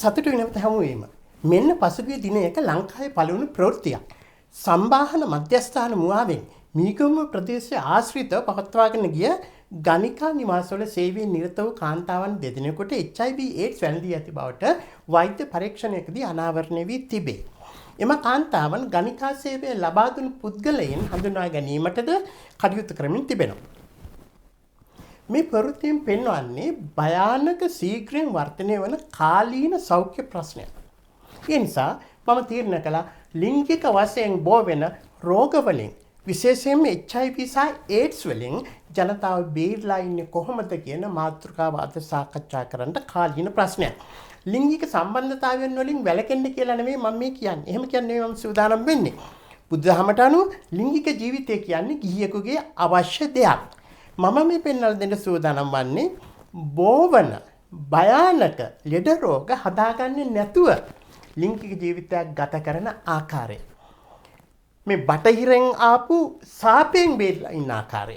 සතුටු වෙනවත හැමෝම මෙන්න පසුගිය දිනයක ලංකාවේ පළවුණු ප්‍රවෘත්තියක්. සම්බාහන මධ්‍යස්ථාන මුවාවෙන් මීගම ප්‍රදේශයේ ආශ්‍රිතව පවත්වාගෙන ගිය ගණිකා නිවාසවල සේවයේ නිරත වූ කාන්තාවන් දෙදෙනෙකුට HIV AIDS වැළඳී ඇති බවට වෛද්‍ය පරීක්ෂණයකදී අනාවරණය වී තිබේ. එම කාන්තාවන් ගණිකා සේවය ලබා දුන් පුද්ගලයන් හඳුනා ගැනීමටද කටයුතු කරමින් තිබෙනවා. මේ ප්‍රවෘත්තියෙන් පෙන්වන්නේ භයානක ශීඝ්‍රයෙන් වර්ධනය වන කාලීන සෞඛ්‍ය ප්‍රශ්නයක්. ඒ නිසා මම තීරණය කළා ලිංගික වශයෙන් බෝ වෙන රෝගවලින් විශේෂයෙන්ම HIV සහ AIDS වලින් ජනතාව බේරලා ඉන්නේ කොහොමද කියන මාතෘකාව අද සාකච්ඡා කරන්න කාලීන ප්‍රශ්නයක්. ලිංගික සම්බන්ධතාවයන් වලින් වැළකෙන්න කියලා නෙමෙයි මම මේ කියන්නේ. එහෙම කියන්නේ මම සූදානම් වෙන්නේ. බුදුදහමට අනුව ලිංගික ජීවිතය කියන්නේ ගිහියෙකුගේ අවශ්‍ය දෙයක්. මම මේ පෙන්වලා දෙන්න සූදානම් වන්නේ බෝවන භයානක ලෙඩ රෝග හදාගන්නේ නැතුව ලිංගික ජීවිතයක් ගත කරන ආකාරය. මේ බටහිරෙන් ආපු සාපයෙන් බේරලා ඉන්න ආකාරය.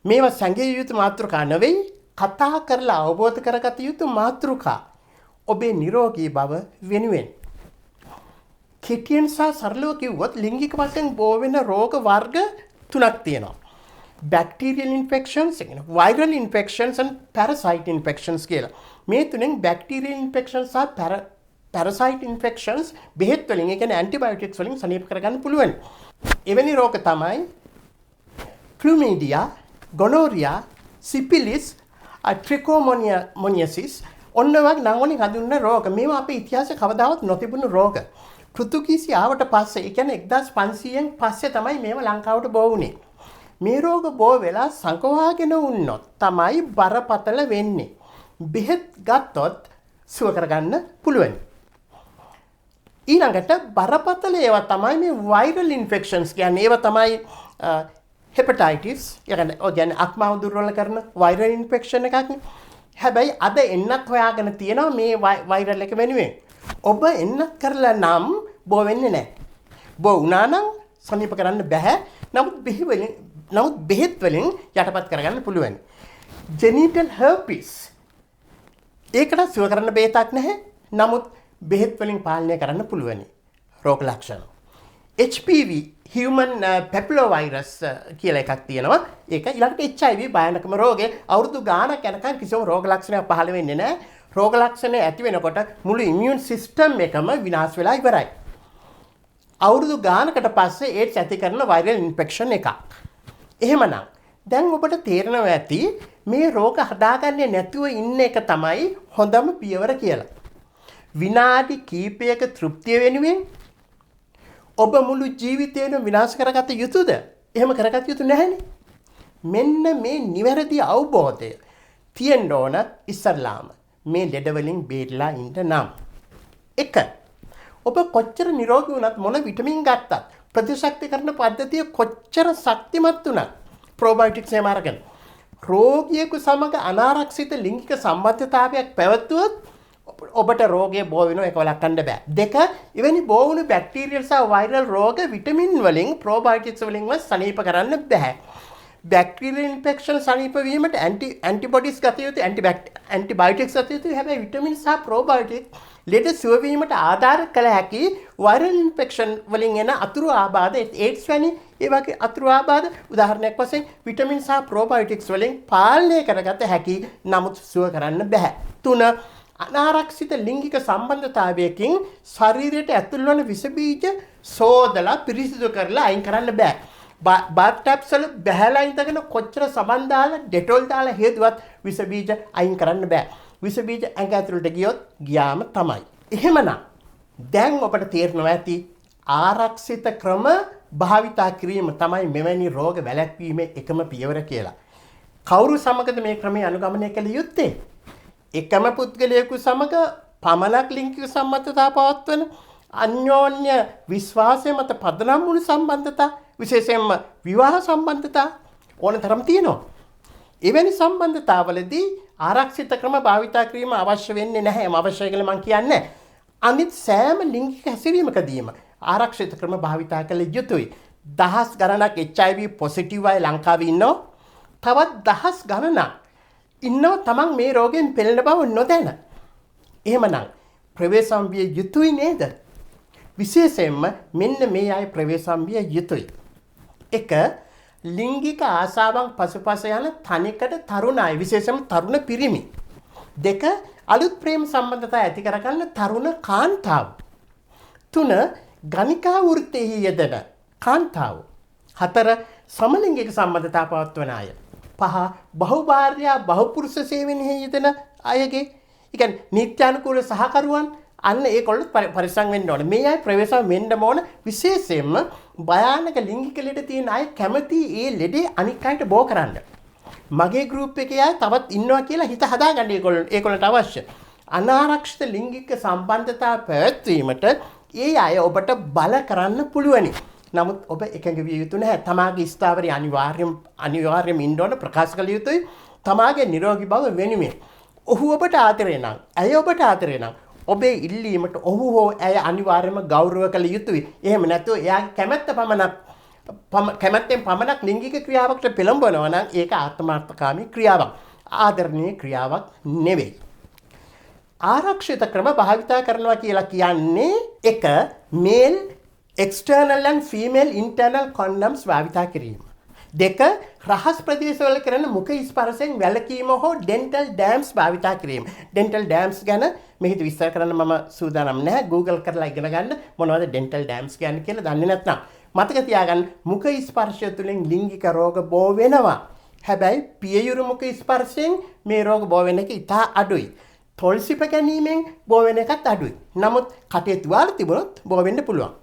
මේවා සංගීත යුතු මාතෘකා නෙවෙයි කතා කරලා අවබෝධ කරගත යුතු මාතෘකා. ඔබේ නිරෝගී බව වෙනුවෙන්. කෙටියෙන් සහ සරලව කිව්වොත් ලිංගික වශයෙන් බෝ වෙන රෝග වර්ග තුනක් තියෙනවා. Bacterial infections, viral infections and parasite infections කියලා. මේ තුනෙන් bacterial infections සහ parasite infections බෙහෙත් වලින් ඒ කියන්නේ antibiotics වලින් සනීප කරගන්න පුළුවන්. එවැනි රෝග තමයි chlamydia, gonorrhea, syphilis, trichomoniasis ඔන්න වගේ නම් වලින් හඳුන්වන රෝග. මේවා අපේ ඉතිහාසයේ කවදාවත් නොතිබුණු රෝග. පෘතුගීසි ආවට පස්සේ ඒ කියන්නේ 1500න් පස්සේ තමයි මේවා ලංකාවට බෝ වුනේ. මේ රෝග බෝ වෙලා සංකවාගෙන වුණොත් තමයි බරපතල වෙන්නේ. බෙහෙත් ගත්තොත් සුව කරගන්න පුළුවන්. ඊළඟට බරපතල ඒවා තමයි මේ viral infections කියන්නේ. ඒවා තමයි hepatitis, කියන්නේ අක්මාව දුර්වල කරන viral infection එකක්. හැබැයි අද එන්නත් හොයාගෙන තියෙනවා මේ viral එක වෙනුවෙන්. ඔබ එන්නත් කරලා නම් බෝ වෙන්නේ නැහැ. බෝ වුණා නම් සනීප කරන්න බෑ. නමුත් බෙහෙත් වලින් යටපත් කරගන්න පුළුවන්. genital herpes ඒකට සුව කරන්න බෙහෙතක් නැහැ. නමුත් බෙහෙත් වලින් පාලනය කරන්න පුළුවන් රෝග ලක්ෂණ. HPV human papillomavirus කියලා එකක් තියෙනවා. ඒක ඊළඟට HIV භයානකම රෝගේ. අවුරුදු ගාණක් යනකම් කිසිම රෝග ලක්ෂණයක් පහළ වෙන්නේ නැහැ. රෝග ලක්ෂණ ඇති වෙනකොට මුළු ඉමුන් සිස්ටම් එකම විනාශ වෙලා ඉවරයි. අවුරුදු ගානකට පස්සේ AIDS ඇති කරන viral infection එකක්. එහෙමනම් දැන් ඔබට තේරෙනවා ඇති මේ රෝග හදාගන්නේ නැතුව ඉන්න එක තමයි හොඳම පියවර කියලා. විනාඩි කීපයක තෘප්තිය වෙනුවෙන් ඔබ මුළු ජීවිතේම විනාශ කරගත යුතුද? එහෙම කරගත යුතු නැහැනේ. මෙන්න මේ නිවැරදි අවබෝධය තියෙන්න ඕන ඉස්සල්ලාම මේ ලෙඩ වලින් බේරලා ඉන්න නම්. 1. ඔබ කොච්චර නිරෝගී වුණත් මොන විටමින් ගත්තත් ප්‍රතිශක්ති කරන පද්ධතිය කොච්චර ශක්තිමත් වුණත් ප්‍රොබයොටික්ස් එහෙම අරගෙන රෝගියෙකු සමග අනාරක්ෂිත ලිංගික සම්බන්ධතාවයක් පැවතුවොත් ඔබට රෝගය බෝ වෙනවා. ඒක වළක්වන්න බෑ. 2. එවැනි බෝ වුණු බැක්ටීරියල් සහ වෛරල් රෝග විටමින් වලින් ප්‍රොබයොටික්ස් වලින්ම සනීප කරන්න බෑ. බැක්ටීරියල් ඉන්ෆෙක්ෂන් සනීප වීමට ඇන්ටිබොඩිස් ගත යුතු ඇන්ටිබයොටික්ස් ගත යුතු. හැබැයි විටමින් සහ ප්‍රොබයොටික්ස් ලෙඩ සුව වීමට ආධාර කළ හැකි වෛරල් ඉන්ෆෙක්ෂන් වලින් එන අතුරු ආබාධ AIDS වැනි ඒ වගේ අතුරු ආබාධ උදාහරණයක් වශයෙන් විටමින් සහ ප්‍රොබයොටික්ස් වලින් පාලනය කරගත හැකි. නමුත් සුව කරන්න බෑ. 3. අනාරක්ෂිත ලිංගික සම්බන්ධතාවයකින් ශරීරයට ඇතුල් වන විස බීජ සෝදලා පිරිසිදු කරලා අයින් කරන්න බෑ. බාත් ටැප්ස් වල බහැලා ඉඳගෙන කොච්චර සබන් දාලා ඩෙටෝල් දාලා හේදුවත් විස බීජ අයින් කරන්න බෑ. විස බීජ ඇඟ ඇතුළට ගියොත් ගියාම තමයි. එහෙමනම් දැන් ඔබට තේරෙනවා ඇති ආරක්ෂිත ක්‍රම භාවිතා කිරීම තමයි මෙවැනි රෝග වැළැක්වීමේ එකම පියවර කියලා. කවුරු සමගද මේ ක්‍රමය අනුගමනය කළ යුත්තේ? එකම පුද්ගලයෙකු සමග පමණක් ලිංගික සම්බන්ධතා පවත්වන අන්‍යෝන්‍ය විශ්වාසය මත පදනම් වුණු සම්බන්ධතා, විශේෂයෙන්ම විවාහ සම්බන්ධතා ඕන තරම් තියෙනවා. එවැනි සම්බන්ධතාවලදී ආරක්ෂිත ක්‍රම භාවිතා කිරීම අවශ්‍ය වෙන්නේ නැහැ. අවශ්‍ය කියලා මම කියන්නේ. අනිත් සෑම ලිංගික හැසිරීමකදීම ආරක්ෂිත ක්‍රම භාවිතා කළ යුතුයි. දහස් ගණනක් HIV පොසිටිව් අය ලංකාවේ ඉන්නවා. තවත් දහස් ගණනක් ඉන්නවා තමන් මේ රෝගයෙන් පෙළෙන බව නොදැන. එහෙමනම් ප්‍රවේශම් විය යුතුයි නේද? විශේෂයෙන්ම මෙන්න මේ අය ප්‍රවේශම් විය යුතුයි. එක ලිංගික ආසාවන් පසුපස යන තනිකඩ තරුණ අය, විශේෂයෙන්ම තරුණ පිරිමි. දෙක අලුත් ප්‍රේම සම්බන්ධතා ඇති කරගන්න තරුණ කාන්තාව. තුන ගණිකා වෘත්තෙහි යෙදෙන කාන්තාව. හතර සමලිංගික සම්බන්ධතා පවත්වන අය. පහ බහුභාර්යා බහුපුරුෂ සේවනයේ යෙදෙන අයගේ, ඒ කියන්නේ නිත්‍යානුකූල සහකරුවන්, අන්න ඒකොල්ලොත් පරිස්සම් වෙන්න ඕනේ. මේ අය ප්‍රවේශම් වෙන්න ඕන. විශේෂයෙන්ම භයානක ලිංගික ලෙඩ තියෙන අය කැමති ඒ ලෙඩේ අනික් අයට බෝ කරන්න. මගේ ගෲප් එකේ අය තවත් ඉන්නවා කියලා හිත හදාගන්න ඒකොල්ලන්ට අවශ්‍ය. අනාරක්ෂිත ලිංගික සම්බන්ධතා පැවැත්වීමට ඒ අය ඔබට බල කරන්න පුළුවනි. නමුත් ඔබ එකඟ විය යුතු නැහැ. තමාගේ ස්ථාවරය අනිවාර්යයෙන්ම ඉන්න ඕන, ප්‍රකාශ කළ යුතුයි. තමාගේ නිරෝගී බව වෙනුවෙන්. ඔහු ඔබට ආදරේ නම්, ඇය ඔබට ආදරේ නම්, ඔබේ ඉල්ලීමට ඔහු හෝ ඇය අනිවාර්යයෙන්ම ගෞරව කළ යුතුයි. එහෙම නැත්නම් එයාගේ කැමැත්තෙන් පමණක් ලිංගික ක්‍රියාවකට පෙළඹවනවා නම් ඒක ආත්මාර්ථකාමී ක්‍රියාවක්. ආදරණීය ක්‍රියාවක් නෙවෙයි. ආරක්ෂිත ක්‍රම භාවිතා කරනවා කියලා කියන්නේ එක mail external and female internal condoms භාවිතා කිරීම. දෙක රහස් ප්‍රදේශවල කරන මුඛ ස්පර්ශයෙන් වැළකීම හෝ dental dams භාවිතා කිරීම. dental dams ගැන මෙහිදී විස්තර කරන්න මම සූදානම් නැහැ. Google කරලා ඉගෙන ගන්න මොනවද dental dams කියන්නේ කියලා දන්නේ නැත්නම්. මතක තියාගන්න, මුඛ ස්පර්ශය තුළින් ලිංගික රෝග බෝ වෙනවා. හැබැයි පියයුරු මුඛ ස්පර්ශයෙන් මේ රෝග බෝ වෙන එක ඉතා අඩුයි. තොල් සිප ගැනීමෙන් බෝ වෙන එකත් අඩුයි. නමුත් කටේ තුවාල තිබුණොත් බෝ වෙන්න පුළුවන්.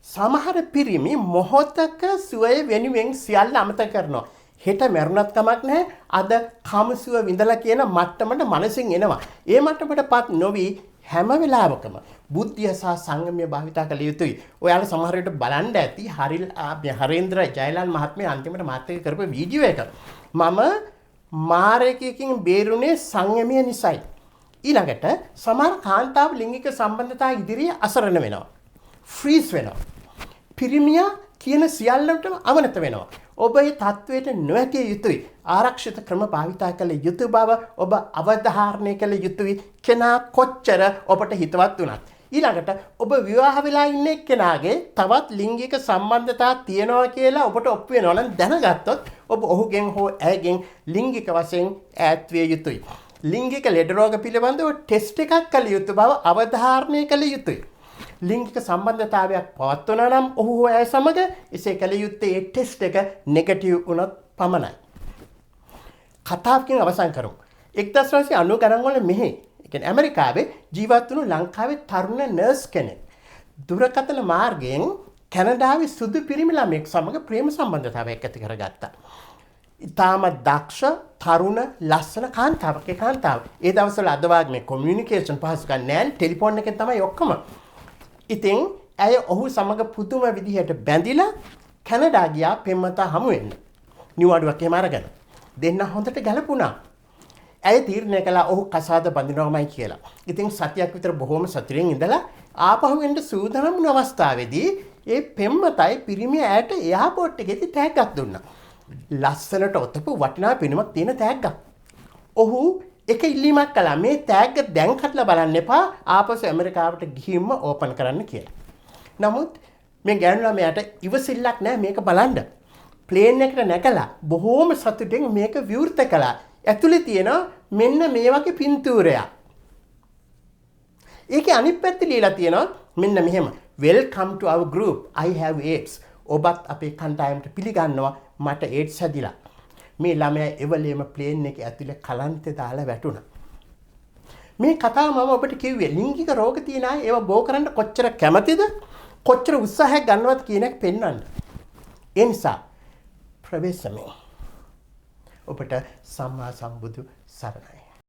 සමහර පිරිමි මොහොතක සුවය වෙනුවෙන් සියල්ල අමතක කරනවා. හෙට මැරුණත් කමක් නැහැ, අද කමසුව විඳලා කියන මට්ටමට මනසින් එනවා. ඒ මට්ටමටපත් නොවි හැම වෙලාවකම බුද්ධිය සහ සංයමය භාවිතා කළ යුතුයි. ඔයාලා සමහර විට බලන්න ඇති හරේන්ද්‍ර ජයලාල් මහත්මයා අන්තිමට මාත් එක්ක කරපු වීඩියෝ එක. මම මාරකයකින් බේරුනේ සංයමය නිසායි. ඊළඟට සමහර කාන්තාව ලිංගික සම්බන්ධතා ඉදිරියේ අසරණ වෙනවා. ෆ්‍රීස් වෙනවා. පිරිමියා කියන සියල්ලටම අවනත වෙනවා. ඔබ මේ තත්වයට නොඇතිය යුතුයි. ආරක්ෂිත ක්‍රම භාවිතා කළ යුතු බව ඔබ අවධාරණය කළ යුතුයි. කෙනා කොච්චර ඔබට හිතවත් වුණත්. ඊළඟට ඔබ විවාහ වෙලා ඉන්න කෙනාගේ තවත් ලිංගික සම්බන්ධතා තියෙනවා කියලා ඔබට ඔප්පු වෙනවා නම් දැනගත්තොත් ඔබ ඔහුගෙන් හෝ ඇයගෙන් ලිංගික වශයෙන් ඈත් විය යුතුයි. ලිංගික ලෙඩ රෝග පිළිබඳව ටෙස්ට් එකක් කළ යුතු බව අවධාරණය කළ යුතුයි. ලිංගික සම්බන්ධතාවයක් පවත්වනවා නම් ඔහු හෝ ඇය සමග එසේ කළ යුත්තේ ඒ ටෙස්ට් එක නෙගටිව් වුණොත් පමණයි. කතාවකින් අවසන් කරමු. 1990 ගණන් වල මෙහි, ඒ කියන්නේ ඇමරිකාවේ ජීවත් වුණු ලංකාවේ තරුණ නර්ස් කෙනෙක් දුරකථන මාර්ගයෙන් කැනඩාවේ සුදු පිරිමි ළමයෙක් සමග ප්‍රේම සම්බන්ධතාවයක් ඇති කරගත්තා. ඉතාම දක්ෂ තරුණ ලස්සන කාන්තාවක්. ඒ කාන්තාව ඒ දවස්වල අද වගේ කොමියුනිකේෂන් පහසුකම් නැහැ, ටෙලිෆෝන් එකෙන් තමයි ඔක්කොම. ඉතින් ඇය ඔහු සමග පුදුම විදිහට බැඳිලා කැනඩා ගියා පෙම්වතා හමු වෙන්න. නිවාඩුවක් එහෙම අරගෙන. දෙන්න හොඳට ගැලපුණා. ඇය තීරණය කළා ඔහු කසාද බඳිනවමයි කියලා. ඉතින් සතියක් විතර බොහොම සතුටින් ඉඳලා ආපහු එන්න සූදානම් වුණ අවස්ථාවේදී ඒ පෙම්වතයි පිරිමිය ඇයට එයාපෝට් එකේදී තෑග්ගක් දුන්නා. ලස්සනට ඔතපු වටිනා පෙනුමක් තියෙන තෑග්ගක්. ඔහු එක ඉල්ලීමක් කළා, මේ තෑග්ග දැන් කඩලා බලන්න එපා, ආපසු ඇමරිකාවට ගිහින්ම ඕපන් කරන්න කියලා. නමුත් මේ ගෑනු ළමයාට ඉවසිල්ලක් නැහැ මේක බලන්න. ප්ලේන් එකට නැගලා බොහෝම සතුටින් මේක විවෘත කළා. ඇතුලේ තියෙන මෙන්න මේ වගේ පින්තූරයක්. ඒකේ අනිත් පැත්තේ ලියලා තියෙනවා මෙන්න මෙහෙම. Welcome to our group. I have AIDS. ඔබත් අපේ කණ්ඩායමට පිළිගන්නවා, මට AIDS හැදිලා. මේ ළමයා එවලේම ප්ලේන් එකේ ඇතුලේ කලන්තේ දාලා වැටුණා. මේ කතාව මම ඔබට කිව්වේ ලිංගික රෝග තියෙන අය ඒව බෝ කරන්න කොච්චර කැමතිද, කොච්චර උත්සාහයක් ගන්නවද කියන එක පෙන්වන්න. ඒ නිසා ප්‍රවේශමේ ඔබට සම්මා සම්බුදු සරණයි.